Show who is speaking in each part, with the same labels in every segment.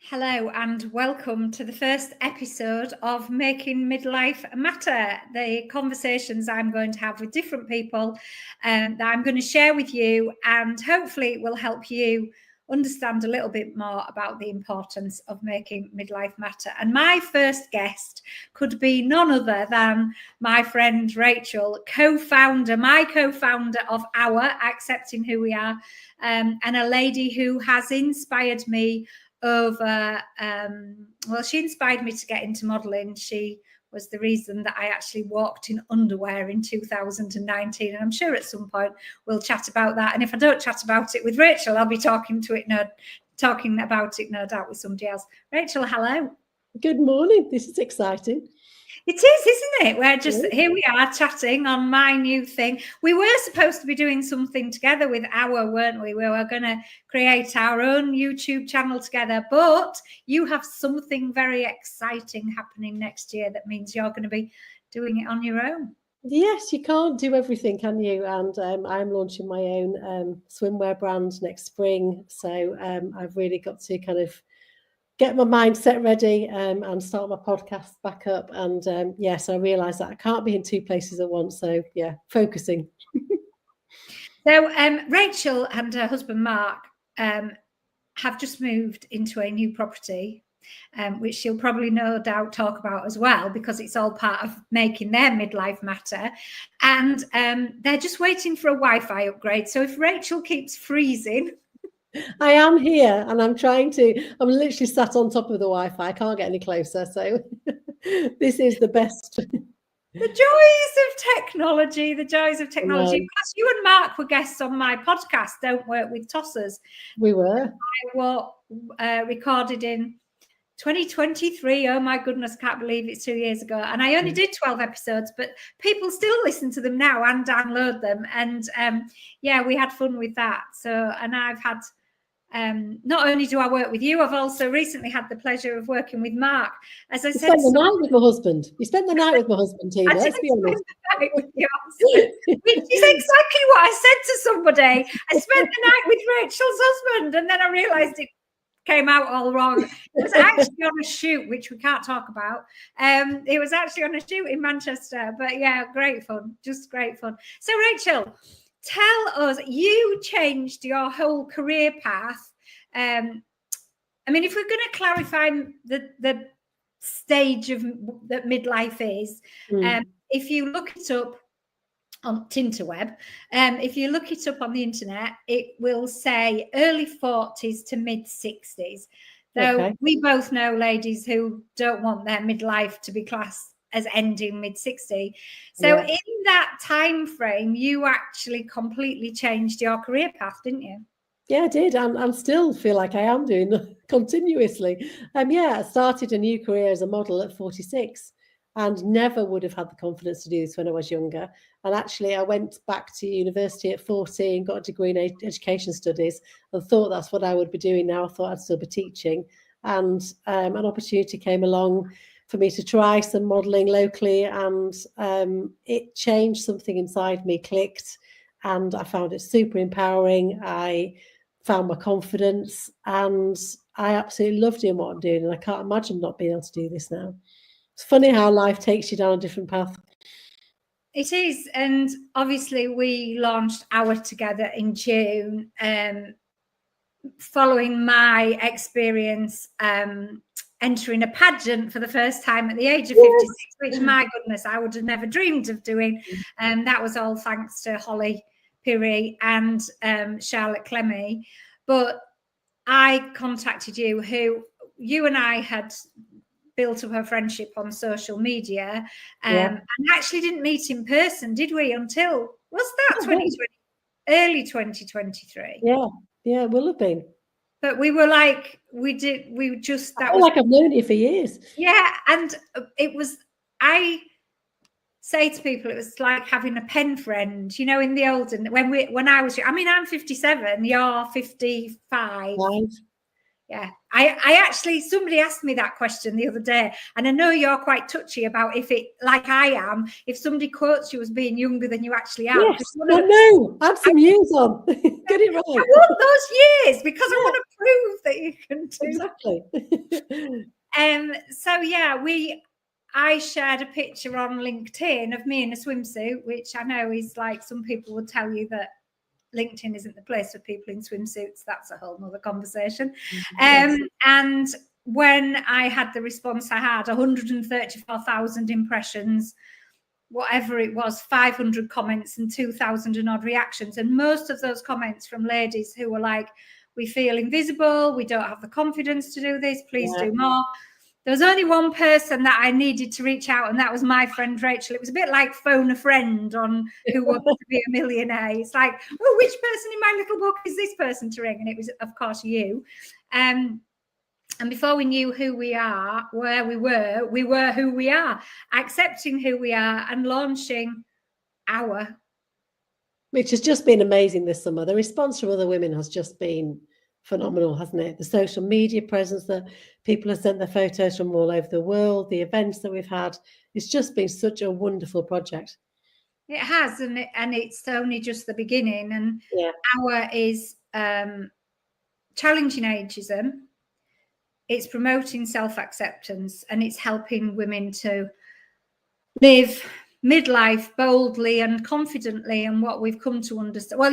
Speaker 1: Hello and welcome to the first episode of Making Midlife Matter, the conversations I'm going to have with different people that I'm going to share with you, and hopefully it will help you understand a little bit more about the importance of making midlife matter. And my first guest could be none other than my friend Rachel, my co-founder of AWWA, Accepting Who We Are, and a lady who has inspired me she inspired me to get into modelling. She was the reason that I actually walked in underwear in 2019, and I'm sure at some point we'll chat about that. And if I don't chat about it with Rachel, I'll be talking about it no doubt with somebody else. Rachel, hello.
Speaker 2: Good morning. This is exciting.
Speaker 1: It is, isn't it? We're just here we are chatting on my new thing. We were supposed to be doing something together with AWWA, weren't we? We were going to create our own YouTube channel together, but you have something very exciting happening next year that means you're going to be doing it on your own.
Speaker 2: Yes, you can't do everything, can you? And I'm launching my own swimwear brand next spring. So I've really got to kind of get my mindset ready and start my podcast back up. And so I realised that I can't be in two places at once. So yeah, focusing.
Speaker 1: So Rachel and her husband Mark have just moved into a new property, which she'll probably no doubt talk about as well, because it's all part of making their midlife matter. And they're just waiting for a Wi-Fi upgrade. So if Rachel keeps freezing,
Speaker 2: I am here and I'm literally sat on top of the Wi-Fi. I can't get any closer. So this is the best.
Speaker 1: The joys of technology. Because you and Mark were guests on my podcast, Don't Work with Tossers.
Speaker 2: We were.
Speaker 1: Recorded in 2023. Oh my goodness, can't believe it's 2 years ago. And I only did 12 episodes, but people still listen to them now and download them. And we had fun with that. So, and I've had, not only do I work with you, I've also recently had the pleasure of working with Mark. As I said,
Speaker 2: spent the night with my husband. You spent the night with my husband, Tina. Let's be honest.
Speaker 1: Which is exactly what I said to somebody. I spent the night with Rachel's husband, and then I realised it came out all wrong. It was actually on a shoot, which we can't talk about. It was actually on a shoot in Manchester, but yeah, great fun, just great fun. So Rachel, tell us, you changed your whole career path. I mean, if we're going to clarify the stage of that midlife is, if you look it up on Tinterweb, if you look it up on the internet, it will say early 40s to mid 60s. Though we both know ladies who don't want their midlife to be classed as ending mid 60. So in that time frame, you actually completely changed your career path, didn't you?
Speaker 2: Yeah, I did. And still feel like I am doing continuously. I started a new career as a model at 46 and never would have had the confidence to do this when I was younger. And actually, I went back to university at 40 and got a degree in education studies and thought that's what I would be doing now. I thought I'd still be teaching. And an opportunity came along for me to try some modelling locally, and it changed something inside me, clicked, and I found it super empowering. I found my confidence, and I absolutely love doing what I'm doing, and I can't imagine not being able to do this now. It's funny how life takes you down a different path.
Speaker 1: It is, and obviously we launched AWWA together in June, following my experience entering a pageant for the first time at the age of 56, which, my goodness, I would have never dreamed of doing. And that was all thanks to Holly Piri and Charlotte Clemmy. But I contacted you, you and I had built up a friendship on social media, and actually didn't meet in person, did we, until, was that 2020, early 2023?
Speaker 2: Yeah, it will have been.
Speaker 1: But we were like,
Speaker 2: I've known you for years.
Speaker 1: Yeah, and it was, I say to people, it was like having a pen friend, you know, in the olden, when I was, I mean, I'm 57, you're 55. Yeah, I actually, somebody asked me that question the other day, and I know you're quite touchy about if it, like I am, if somebody quotes you as being younger than you actually are.
Speaker 2: Yes, I know. Add some years on. Get it right.
Speaker 1: I want those years because I want to prove that you can do.
Speaker 2: Exactly.
Speaker 1: So yeah, I shared a picture on LinkedIn of me in a swimsuit, which I know is like, some people would tell you that LinkedIn isn't the place for people in swimsuits. That's a whole nother conversation.
Speaker 2: Yes.
Speaker 1: And when I had the response, I had 134,000 impressions, whatever it was, 500 comments and 2,000 and odd reactions. And most of those comments from ladies who were like, we feel invisible, we don't have the confidence to do this, please do more. There was only one person that I needed to reach out, and that was my friend Rachel. It was a bit like phone a friend on Who Wants to Be a Millionaire. It's like, oh, which person in my little book is this person to ring? And it was, of course, you. And before we knew who we are, where we were who we are, accepting who we are and launching AWWA.
Speaker 2: Which has just been amazing this summer. The response from other women has just been phenomenal, hasn't it? The social media presence that people have sent their photos from all over the world, the events that we've had. It's just been such a wonderful project.
Speaker 1: It has, and it's only just the beginning. And AWWA is challenging ageism. It's promoting self-acceptance, and it's helping women to live midlife boldly and confidently. And what we've come to understand, well,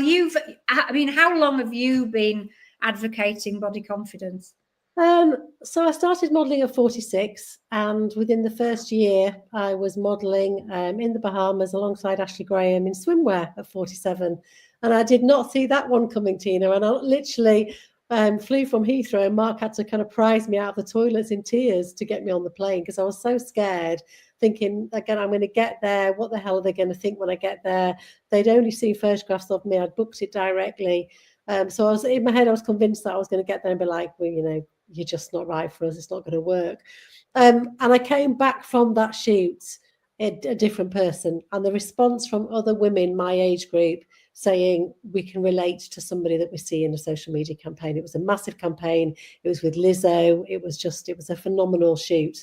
Speaker 1: how long have you been advocating body confidence?
Speaker 2: So I started modelling at 46, and within the first year I was modelling in the Bahamas alongside Ashley Graham in swimwear at 47. And I did not see that one coming, Tina, and I literally flew from Heathrow, and Mark had to kind of prize me out of the toilets in tears to get me on the plane, because I was so scared, thinking, again, I'm going to get there. What the hell are they going to think when I get there? They'd only seen photographs of me. I'd booked it directly. So I was in my head, I was convinced that I was going to get there and be like, well, you know, you're just not right for us. It's not going to work. And I came back from that shoot a different person. And the response from other women my age group saying we can relate to somebody that we see in a social media campaign. It was a massive campaign. It was with Lizzo. It was a phenomenal shoot.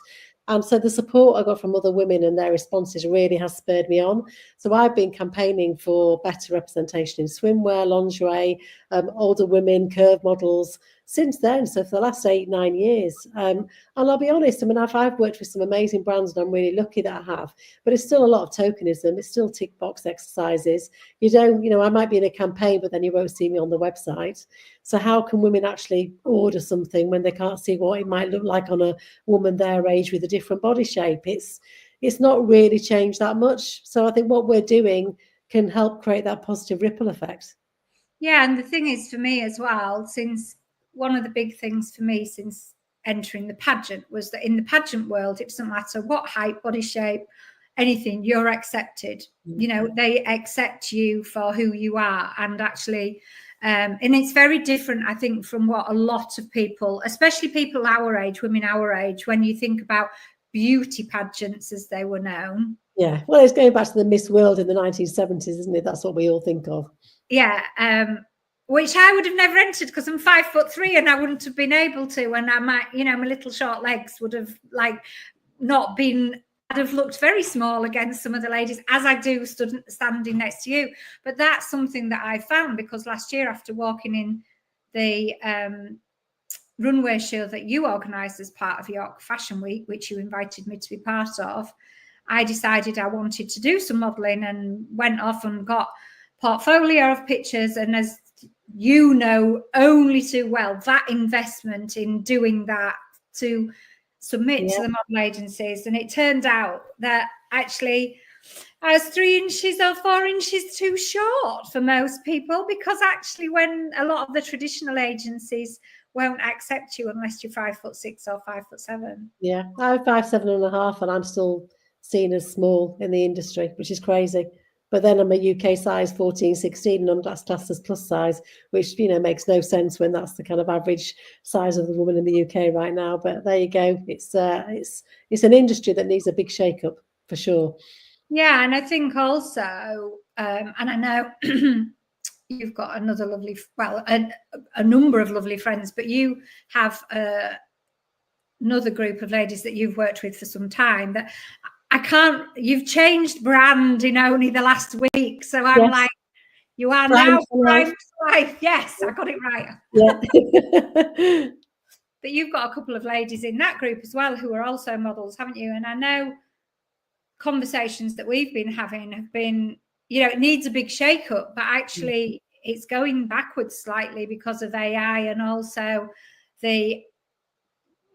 Speaker 2: And so the support I got from other women and their responses really has spurred me on. So I've been campaigning for better representation in swimwear, lingerie, older women, curve models since then. So for the last 8-9 years. And I'll be honest, I mean, I've worked with some amazing brands, and I'm really lucky that I have, but it's still a lot of tokenism. It's still tick box exercises. You don't, you know, I might be in a campaign, but then you won't see me on the website. So how can women actually order something when they can't see what it might look like on a woman their age with a different body shape? It's not really changed that much. So I think what we're doing can help create that positive ripple effect.
Speaker 1: Yeah, and the thing is, for me as well, since one of the big things for me since entering the pageant was that in the pageant world, it doesn't matter what height, body shape, anything, you're accepted. You know, they accept you for who you are. And actually, and it's very different, I think, from what a lot of people, especially people our age, women our age, when you think about beauty pageants as they were known.
Speaker 2: Yeah, well, it's going back to the Miss World in the 1970s, isn't it? That's what we all think of.
Speaker 1: Yeah, which I would have never entered because I'm 5'3" and I wouldn't have been able to. And I might, you know, my little short legs would have like not been, I'd have looked very small against some of the ladies, as I do standing next to you. But that's something that I found, because last year, after walking in the runway show that you organised as part of York Fashion Week, which you invited me to be part of, I decided I wanted to do some modelling and went off and got portfolio of pictures. And as you know only too well, that investment in doing that to submit to the model agencies, and it turned out that actually I was 3 inches or 4 inches too short for most people, because actually when a lot of the traditional agencies won't accept you unless you're 5'6" or 5'7".
Speaker 2: Yeah, I'm 5'7.5", and I'm still seen as small in the industry, which is crazy. But then I'm a UK size 14, 16, and that's classed as plus size, which, you know, makes no sense when that's the kind of average size of the woman in the UK right now. But there you go. It's an industry that needs a big shake-up for sure.
Speaker 1: Yeah, and I think also, and I know you've got another lovely, well, a number of lovely friends, but you have another group of ladies that you've worked with for some time that you've changed brand in only the last week. So I'm like, you are now Prime for Life. Yes, I got it right.
Speaker 2: Yeah.
Speaker 1: But you've got a couple of ladies in that group as well who are also models, haven't you? And I know conversations that we've been having have been, it needs a big shake-up, but actually it's going backwards slightly because of AI and also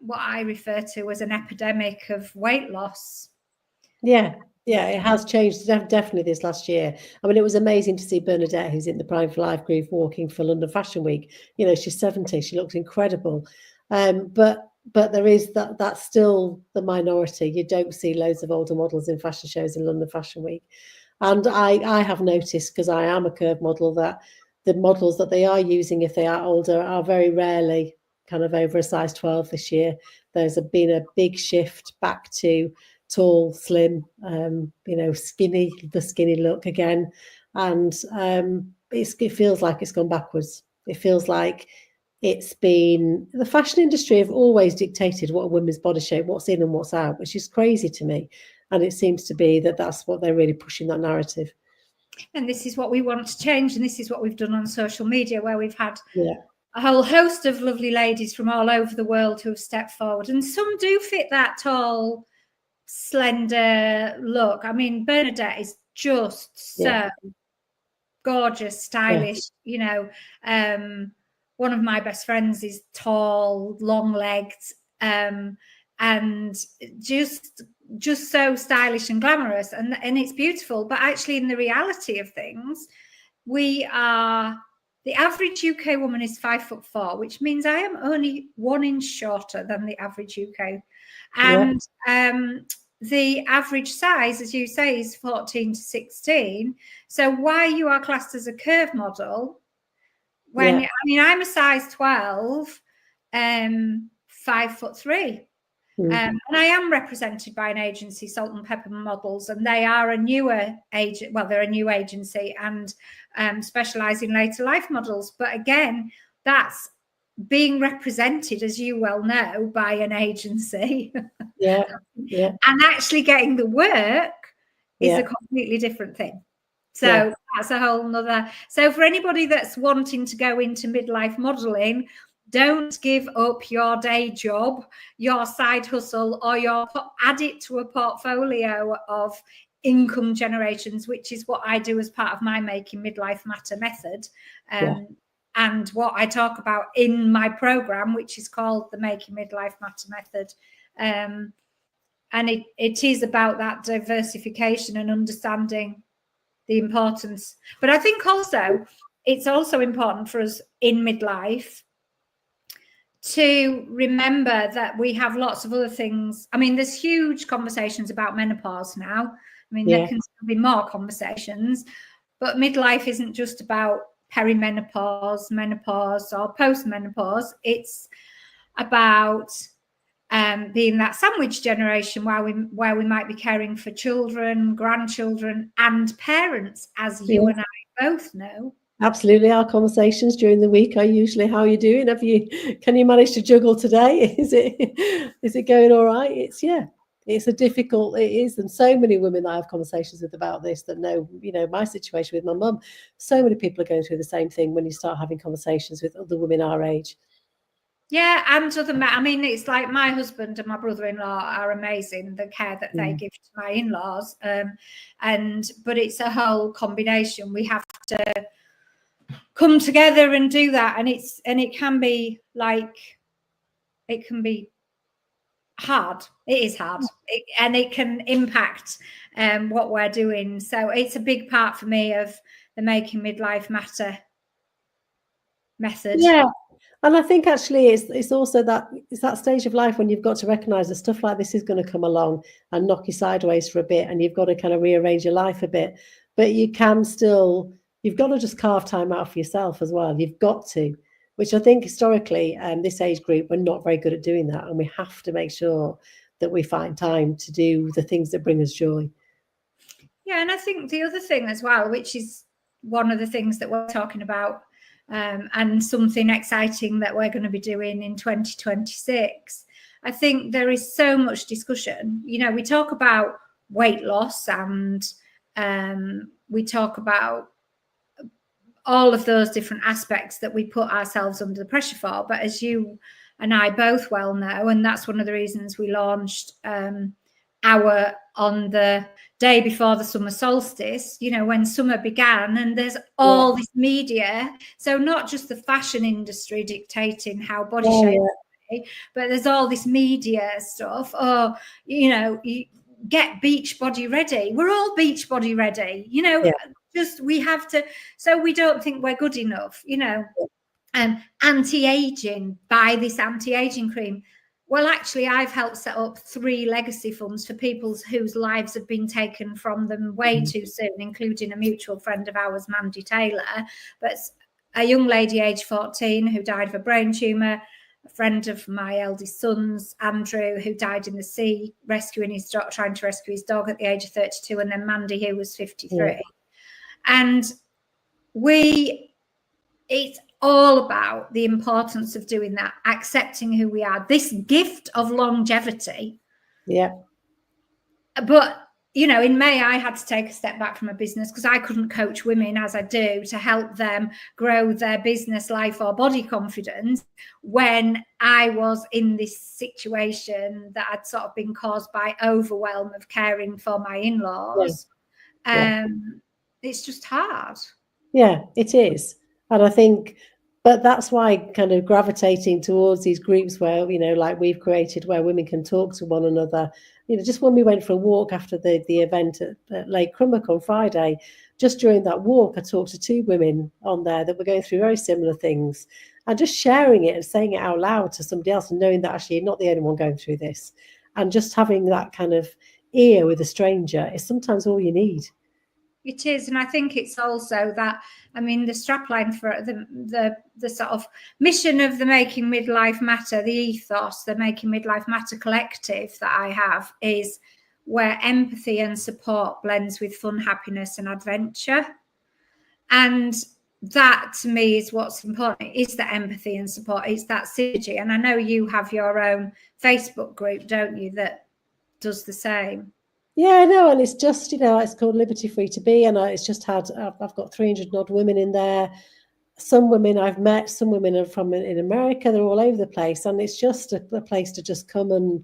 Speaker 1: what I refer to as an epidemic of weight loss.
Speaker 2: Yeah, it has changed definitely this last year. I mean, it was amazing to see Bernadette, who's in the Prime for Life group, walking for London Fashion Week. She's 70, she looks incredible. But there is that's still the minority. You don't see loads of older models in fashion shows in London Fashion Week. And I have noticed, because I am a curve model, that the models that they are using, if they are older, are very rarely kind of over a size 12 this year. There's been a big shift back to tall, slim, skinny, the skinny look again. And it feels like it's gone backwards. It feels like the fashion industry have always dictated what a woman's body shape, what's in and what's out, which is crazy to me. And it seems to be that's what they're really pushing, that narrative.
Speaker 1: And this is what we want to change. And this is what we've done on social media, where we've had a whole host of lovely ladies from all over the world who have stepped forward. And some do fit that tall, slender look. I mean, Bernadette is just so gorgeous, stylish. One of my best friends is tall, long-legged, and just so stylish and glamorous, and it's beautiful. But actually, in the reality of things, the average UK woman is 5'4", which means I am only 1 inch shorter than the average UK, and the average size, as you say, is 14 to 16. So why you are classed as a curve model when I'm a size 12, 5'3". And I am represented by an agency, Salt and Pepper Models, and they are a newer agent. Well, they're a new agency and specialize in later life models. But again, that's being represented, as you well know, by an agency. And actually getting the work is a completely different thing. So that's a whole nother. So for anybody that's wanting to go into midlife modeling, don't give up your day job, your side hustle, or add it to a portfolio of income generations, which is what I do as part of my Making Midlife Matter method. And what I talk about in my program, which is called the Making Midlife Matter method. And it is about that diversification and understanding the importance. But I think also it's also important for us in midlife to remember that we have lots of other things. I mean, there's huge conversations about menopause now. I mean, there can still be more conversations, but midlife isn't just about perimenopause, menopause, or postmenopause. It's about being that sandwich generation where we might be caring for children, grandchildren, and parents, as you and I both know.
Speaker 2: Absolutely. Our conversations during the week are usually, how are you doing? Can you manage to juggle today? Is it going all right? It's a difficult, it is. And so many women that I have conversations with about this that know, my situation with my mum. So many people are going through the same thing when you start having conversations with other women our age.
Speaker 1: Yeah, and I mean, it's like my husband and my brother-in-law are amazing, the care that they give to my in-laws. But it's a whole combination. We have to come together and do that, and it can be hard. It is hard, and it can impact what we're doing. So it's a big part for me of the Making Midlife Matter method.
Speaker 2: Yeah. And I think actually it's also that stage of life when you've got to recognize that stuff like this is going to come along and knock you sideways for a bit, and you've got to kind of rearrange your life a bit. But you've got to just carve time out for yourself as well. You've got to, which I think historically, this age group, we're not very good at doing that. And we have to make sure that we find time to do the things that bring us joy.
Speaker 1: Yeah, and I think the other thing as well, which is one of the things that we're talking about, and something exciting that we're going to be doing in 2026. I think there is so much discussion. You know, we talk about weight loss and we talk about all of those different aspects that we put ourselves under the pressure for. But as you and I both well know, and that's one of the reasons we launched AWWA on the day before the summer solstice, you know, when summer began, and there's all this media. So not just the fashion industry dictating how body shape, but there's all this media stuff. Oh, you know, you get beach body ready. We're all beach body ready, you know. Just we have to, so we don't think we're good enough, you know. Anti-aging, buy this anti-aging cream. Well, actually, I've helped set up 3 legacy funds for people whose lives have been taken from them way too soon, including a mutual friend of ours, Mandy Taylor. But a young lady aged 14 who died of a brain tumour, a friend of my eldest son's, Andrew, who died in the sea, rescuing his dog, trying to rescue his dog at the age of 32, and then Mandy, who was 53. And it's all about the importance of doing that, accepting who we are, this gift of longevity. But, you know, in May, I had to take a step back from a business because I couldn't coach women as I do to help them grow their business life or body confidence when I was in this situation that had sort of been caused by overwhelm of caring for my in-laws. It's just hard.
Speaker 2: Yeah, it is. And I think, but that's why kind of gravitating towards these groups where, you know, like we've created, where women can talk to one another. You know, just when we went for a walk after the event at Lake Crummock on Friday, just during that walk, I talked to 2 women on there that were going through very similar things, and just sharing it and saying it out loud to somebody else and knowing that actually you're not the only one going through this. And just having that kind of ear with a stranger is sometimes all you need.
Speaker 1: It is, and I think it's also that, I mean, the strapline for the sort of mission of the Making Midlife Matter, the ethos, the Making Midlife Matter collective that I have, is where empathy and support blends with fun, happiness and adventure. And that to me is what's important, is the empathy and support, it's that synergy. And I know you have your own Facebook group, don't you, that does the same?
Speaker 2: Yeah, I know, and it's just, you know, it's called Liberty Free to Be, and it's just had, I've got 300 odd women in there. Some women I've met, some women are from in America, they're all over the place, and it's just a place to just come and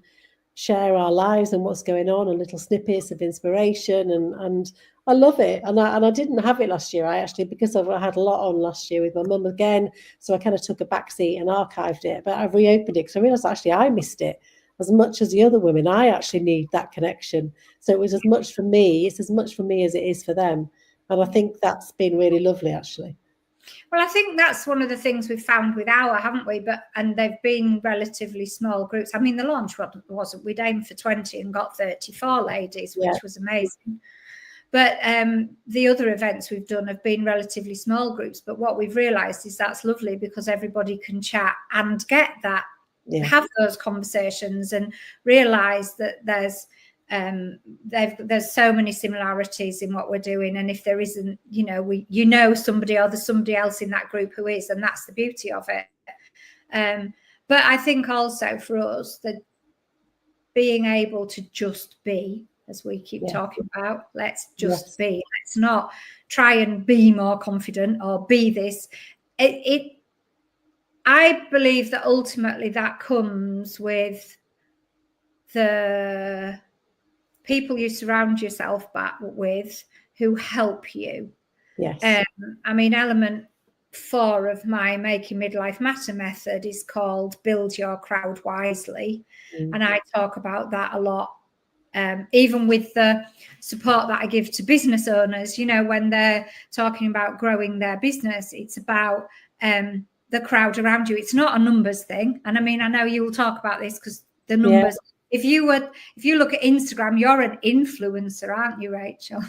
Speaker 2: share our lives and what's going on, and little snippets of inspiration, and I love it. And I didn't have it last year. I actually, because I had a lot on last year with my mum again, so I kind of took a backseat and archived it, but I've reopened it because I realised actually I missed it. As much as the other women, I actually need that connection. So it was as much for me, it's as much for me as it is for them. And I think that's been really lovely, actually.
Speaker 1: Well, I think that's one of the things we've found with AWWA, haven't we? And they've been relatively small groups. I mean, the launch wasn't, we'd aimed for 20 and got 34 ladies, which was amazing. But the other events we've done have been relatively small groups. But what we've realised is that's lovely because everybody can chat and get that, have those conversations and realise that there's so many similarities in what we're doing, and if there isn't, you know, somebody or there's somebody else in that group who is, and that's the beauty of it. But I think also for us, that being able to just be, as we keep talking about, let's just be, let's not try and be more confident or be this. I believe that ultimately that comes with the people you surround yourself with who help you.
Speaker 2: Yes.
Speaker 1: I mean, element 4 of my Making Midlife Matter method is called Build Your Crowd Wisely. And I talk about that a lot. Even with the support that I give to business owners, you know, when they're talking about growing their business, it's about the crowd around you. It's not a numbers thing. And I mean, I know you will talk about this because the numbers, if you look at Instagram, you're an influencer, aren't you, Rachel?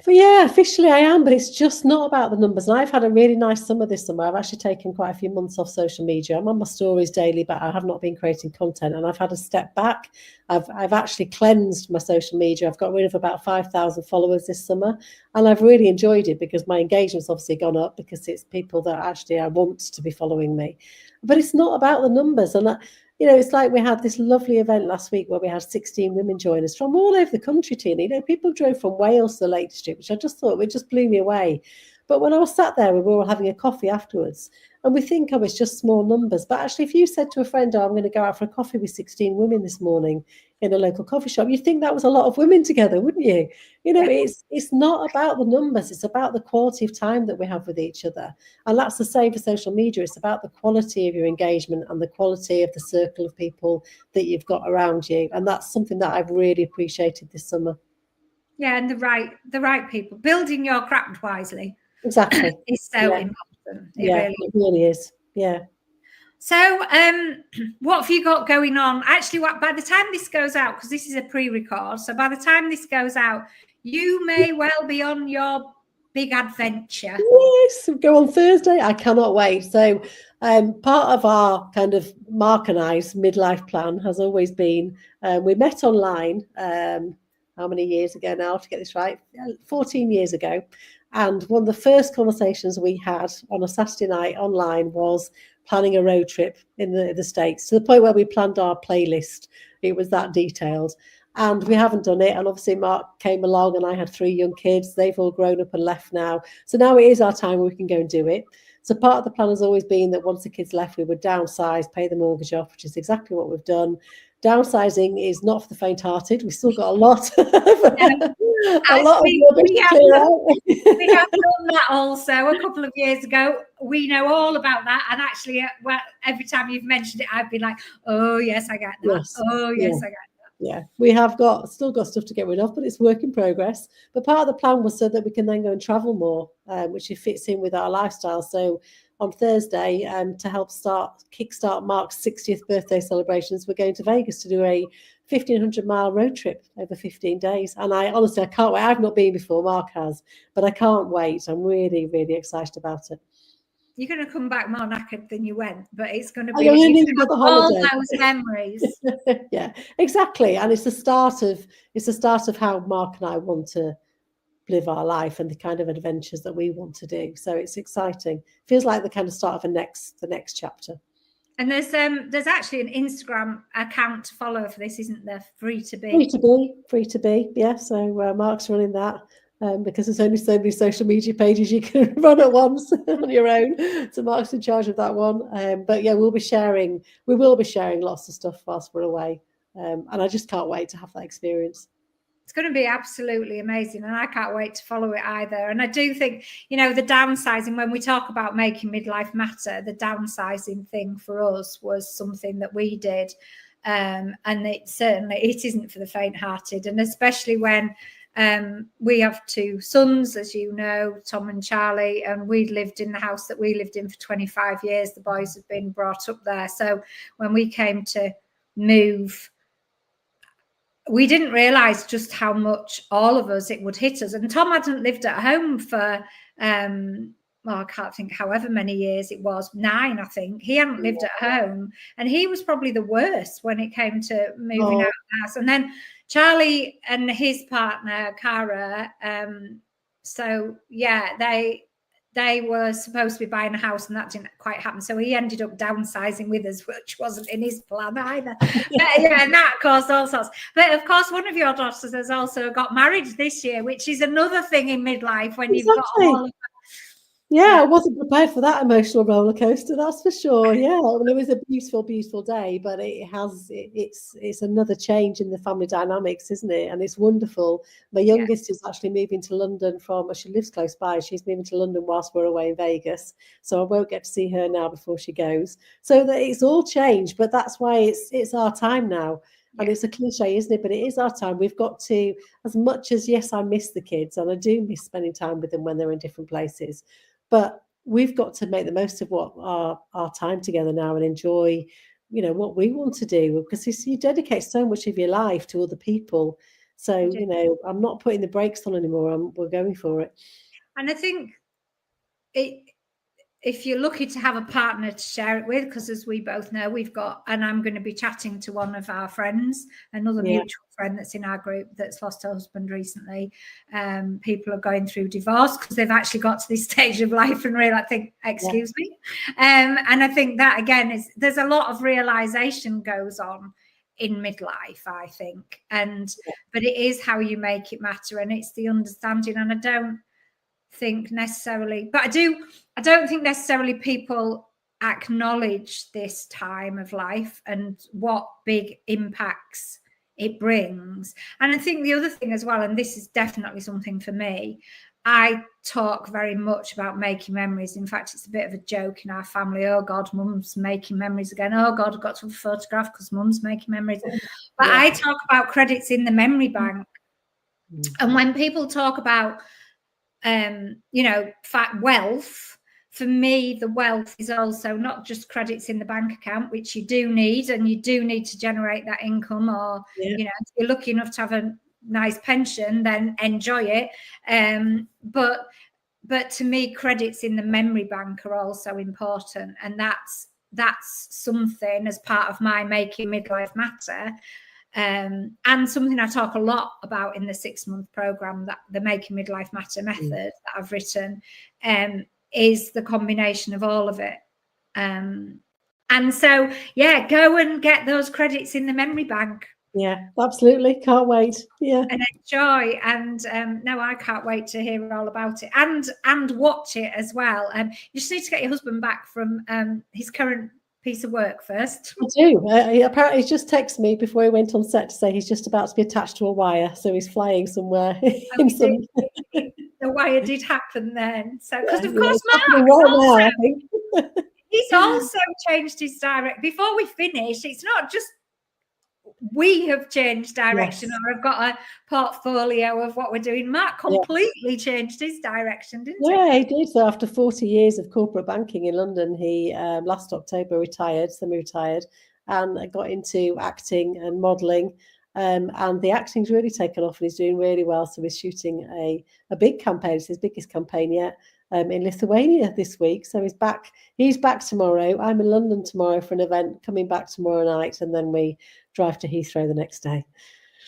Speaker 2: But yeah, officially I am, but it's just not about the numbers. And I've had a really nice summer this summer. I've actually taken quite a few months off social media. I'm on my stories daily, but I have not been creating content, and I've had a step back. I've actually cleansed my social media. I've got rid of about 5,000 followers this summer, and I've really enjoyed it because my engagement's obviously gone up because it's people that actually I want to be following me. But it's not about the numbers. And it's like we had this lovely event last week where we had 16 women join us from all over the country, Tina. People drove from Wales to the Lake District, which I just thought it just blew me away. But when I was sat there, we were all having a coffee afterwards, and we think, oh, it's just small numbers. But actually, if you said to a friend, oh, I'm going to go out for a coffee with 16 women this morning in a local coffee shop, you'd think that was a lot of women together, wouldn't you? It's not about the numbers. It's about the quality of time that we have with each other. And that's the same for social media. It's about the quality of your engagement and the quality of the circle of people that you've got around you. And that's something that I've really appreciated this summer.
Speaker 1: Yeah, and the right people. Building your craft wisely.
Speaker 2: Exactly.
Speaker 1: Is so important.
Speaker 2: It really is. Yeah.
Speaker 1: So what have you got going on? Actually, by the time this goes out, because this is a pre-record, so by the time this goes out, you may well be on your big adventure.
Speaker 2: Yes, go on Thursday. I cannot wait. So part of our kind of Mark and I's midlife plan has always been, we met online, how many years ago now to get this right? 14 years ago. And one of the first conversations we had on a Saturday night online was planning a road trip in the States, to the point where we planned our playlist. It was that detailed. And we haven't done it. And obviously Mark came along, and I had 3 young kids. They've all grown up and left now. So now it is our time where we can go and do it. So part of the plan has always been that once the kids left, we would downsize, pay the mortgage off, which is exactly what we've done. Downsizing is not for the faint-hearted. We've still got a lot. We have
Speaker 1: done that also a couple of years ago. We know all about that, and actually, every time you've mentioned it, I've been like, "Oh yes, I get that. Yes. Oh yes, I get that."
Speaker 2: Yeah, we have still got stuff to get rid of, but it's work in progress. But part of the plan was so that we can then go and travel more, which fits in with our lifestyle. So on Thursday, to help kickstart Mark's 60th birthday celebrations, we're going to Vegas to do a 1,500-mile road trip over 15 days. And I can't wait. I've not been before, Mark has, but I can't wait. I'm really, really excited about it.
Speaker 1: You're going to come back more knackered than you went, but it's going to be all those memories.
Speaker 2: Yeah, exactly. And it's the start of how Mark and I want to live our life and the kind of adventures that we want to do. So it's exciting. Feels like the kind of start of the next chapter.
Speaker 1: And there's actually an Instagram account to follow for this, isn't there? Free to be. Yeah. So Mark's running that. Because there's only so many social media pages you can run at once on your own. So Mark's in charge of that one. But yeah, we will be sharing lots of stuff whilst we're away. And I just can't wait to have that experience. It's going to be absolutely amazing, and I can't wait to follow it either. And I do think, the downsizing, when we talk about making midlife matter, the downsizing thing for us was something that we did. And it isn't for the faint-hearted, and especially when we have 2 sons, as you know, Tom and Charlie, and we'd lived in the house that we lived in for 25 years. The boys have been brought up there. So when we came to move, we didn't realize just how much all of us it would hit us. And Tom hadn't lived at home for I can't think however many years it was, 9, I think. He hadn't lived at home, and he was probably the worst when it came to moving out of the house. And then Charlie and his partner, Cara, so yeah, they were supposed to be buying a house, and that didn't quite happen. So he ended up downsizing with us, which wasn't in his plan either. But yeah, and that caused all sorts. But of course, one of your daughters has also got married this year, which is another thing in midlife when you've got all of that.
Speaker 2: Yeah, I wasn't prepared for that emotional roller coaster, that's for sure. Yeah, well, it was a beautiful, beautiful day, but it's another change in the family dynamics, isn't it? And it's wonderful. My youngest is actually moving to London she lives close by. She's moving to London whilst we're away in Vegas, so I won't get to see her now before she goes. So that it's all changed, but that's why it's our time now. And it's a cliche, isn't it? But it is our time. We've got to, as much as, yes, I miss the kids, and I do miss spending time with them when they're in different places, but we've got to make the most of what our time together now and enjoy, what we want to do, because you dedicate so much of your life to other people. So, you know, I'm not putting the brakes on anymore. We're going for it.
Speaker 1: And I think if you're lucky to have a partner to share it with, because as we both know, we've got, and I'm going to be chatting to one of our friends, another mutual friend that's in our group that's lost her husband recently. People are going through divorce because they've actually got to this stage of life and really think, excuse me. And I think that again there's a lot of realization goes on in midlife, I think. But it is how you make it matter, and it's the understanding. And I don't think necessarily, but I don't think necessarily people acknowledge this time of life and what big impacts it brings. And I think the other thing as well, and this is definitely something for me, I talk very much about making memories. In fact, it's a bit of a joke in our family. Oh God, mum's making memories again. Oh God, I've got to photograph because mum's making memories. But I talk about credits in the memory bank. And when people talk about you know, wealth, for me, the wealth is also not just credits in the bank account, which you do need, and you do need to generate that income, or you know, if you're lucky enough to have a nice pension, then enjoy it. But to me, credits in the memory bank are also important, and that's something as part of my Making Midlife Matter. And something I talk a lot about in the 6-month program, that the Making Midlife Matter method that I've written, is the combination of all of it. And so, go and get those credits in the memory bank.
Speaker 2: Yeah, absolutely. Can't wait. Yeah.
Speaker 1: And enjoy. And no, I can't wait to hear all about it and watch it as well. You just need to get your husband back from his current piece of work first.
Speaker 2: I do. He apparently just texted me before he went on set to say he's just about to be attached to a wire, so he's flying somewhere.
Speaker 1: The wire did happen then. So because of course he's also changed his direct. Before we finish, it's not just we have changed direction or have got a portfolio of what we're doing. Mark completely changed his direction, didn't he?
Speaker 2: Yeah, he did. So after 40 years of corporate banking in London, he last October semi-retired, and got into acting and modelling. And the acting's really taken off, and he's doing really well. So he's shooting a big campaign. It's his biggest campaign yet, in Lithuania this week. So he's back. He's back tomorrow. I'm in London tomorrow for an event, coming back tomorrow night, and then we drive to Heathrow the next day.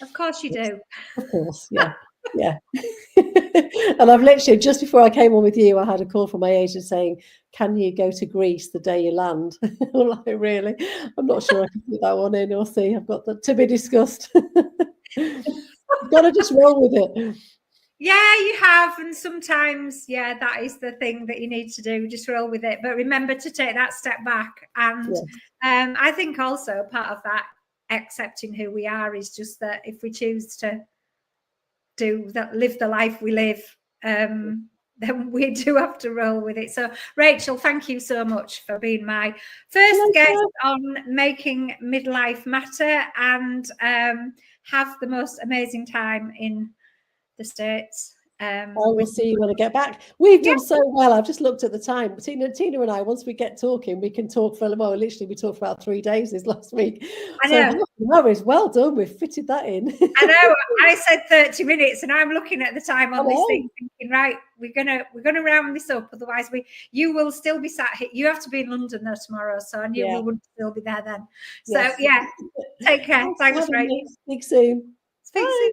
Speaker 1: Of course you do.
Speaker 2: Of course, yeah. Yeah. And I've literally, just before I came on with you, I had a call from my agent saying, can you go to Greece the day you land? I'm like, really? I'm not sure I can put that one in. We'll see. I've got that to be discussed. You've got to just roll with it.
Speaker 1: Yeah, you have. And sometimes, that is the thing that you need to do. Just roll with it. But remember to take that step back. And I think also part of that accepting who we are is just that if we choose to live the life we live, then we do have to roll with it. So Rachel, thank you so much for being my first guest on Making Midlife Matter, and have the most amazing time in the States.
Speaker 2: I will see you when I get back. We've done so well. I've just looked at the time. Tina and I, once we get talking, we can talk for literally we talked for about 3 days this last week.
Speaker 1: I know.
Speaker 2: So, well done. We've fitted that in.
Speaker 1: I know. I said 30 minutes, and I'm looking at the time on this thing, thinking, right, we're gonna round this up. Otherwise, you will still be sat here. You have to be in London though tomorrow, so I knew we wouldn't still be there then. So take care. Thanks, Rachel.
Speaker 2: Speak soon.
Speaker 1: Speak soon.